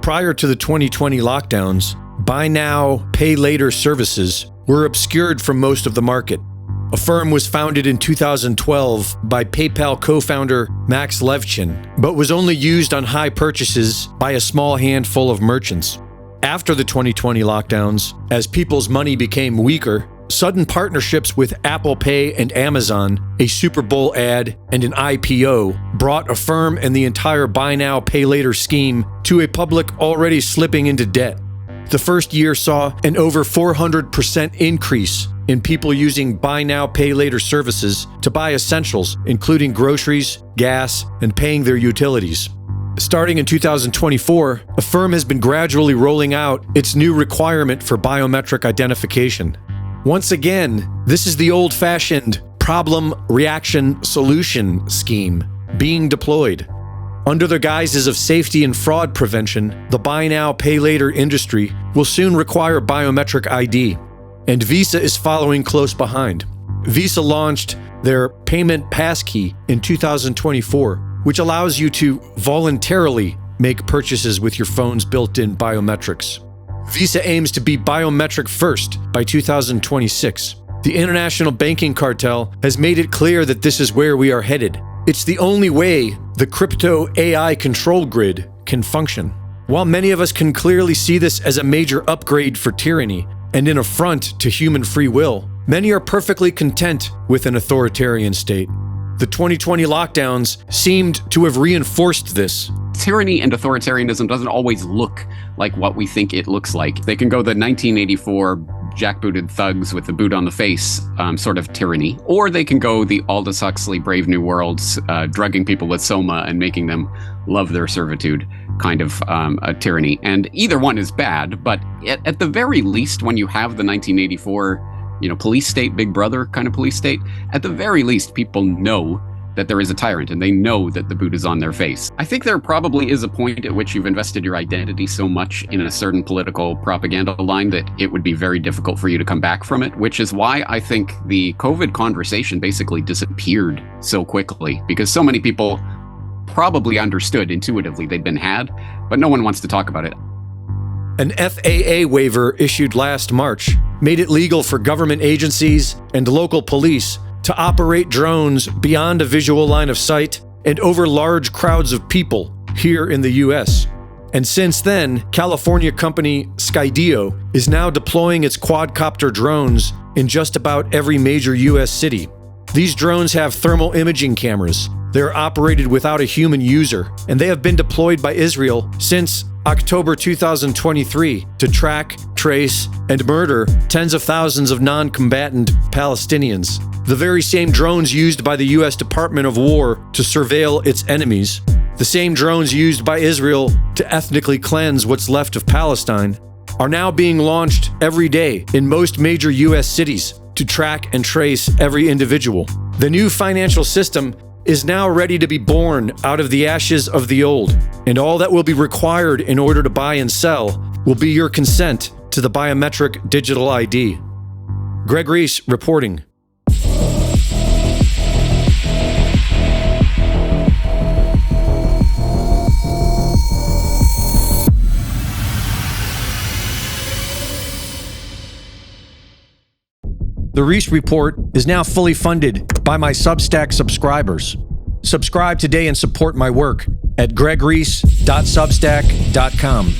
Prior to the 2020 lockdowns, buy now, pay later services were obscured from most of the market. Affirm was founded in 2012 by PayPal co-founder Max Levchin, but was only used on high purchases by a small handful of merchants. After the 2020 lockdowns, as people's money became weaker, sudden partnerships with Apple Pay and Amazon, a Super Bowl ad, and an IPO brought Affirm and the entire buy now, pay later scheme to a public already slipping into debt. The first year saw an over 400% increase in people using buy now, pay later services to buy essentials, including groceries, gas, and paying their utilities. Starting in 2024, Affirm has been gradually rolling out its new requirement for biometric identification. Once again, this is the old-fashioned problem, reaction, solution scheme being deployed. Under the guises of safety and fraud prevention, the buy now, pay later industry will soon require biometric ID, and Visa is following close behind. Visa launched their payment passkey in 2024, which allows you to voluntarily make purchases with your phone's built-in biometrics. Visa aims to be biometric first by 2026. The international banking cartel has made it clear that this is where we are headed. It's the only way the crypto AI control grid can function. While many of us can clearly see this as a major upgrade for tyranny and an affront to human free will, many are perfectly content with an authoritarian state. The 2020 lockdowns seemed to have reinforced this. Tyranny and authoritarianism doesn't always look like what we think it looks like. They can go the 1984 jackbooted thugs with the boot on the face sort of tyranny, or they can go the Aldous Huxley Brave New Worlds, drugging people with soma and making them love their servitude kind of a tyranny. And either one is bad, but at the very least, when you have the 1984 police state, Big Brother kind of police state, at the very least, people know that there is a tyrant and they know that the boot is on their face. I think there probably is a point at which you've invested your identity so much in a certain political propaganda line that it would be very difficult for you to come back from it, which is why I think the COVID conversation basically disappeared so quickly, because so many people probably understood intuitively they'd been had, but no one wants to talk about it. An FAA waiver issued last March made it legal for government agencies and local police to operate drones beyond a visual line of sight and over large crowds of people here in the US. And since then, California company skIdeO is now deploying its quadcopter drones in just about every major US city. These drones have thermal imaging cameras. They're operated without a human user, and they have been deployed by Israel since October 2023 to track, trace, and murder tens of thousands of non-combatant Palestinians. The very same drones used by the US Department of War to surveil its enemies, the same drones used by Israel to ethnically cleanse what's left of Palestine, are now being launched every day in most major US cities to track and trace every individual. The new financial system is now ready to be born out of the ashes of the old, and all that will be required in order to buy and sell will be your consent to the biometric digital ID. Greg Reese reporting. The Reese Report is now fully funded by my Substack subscribers. Subscribe today and support my work at gregreese.substack.com.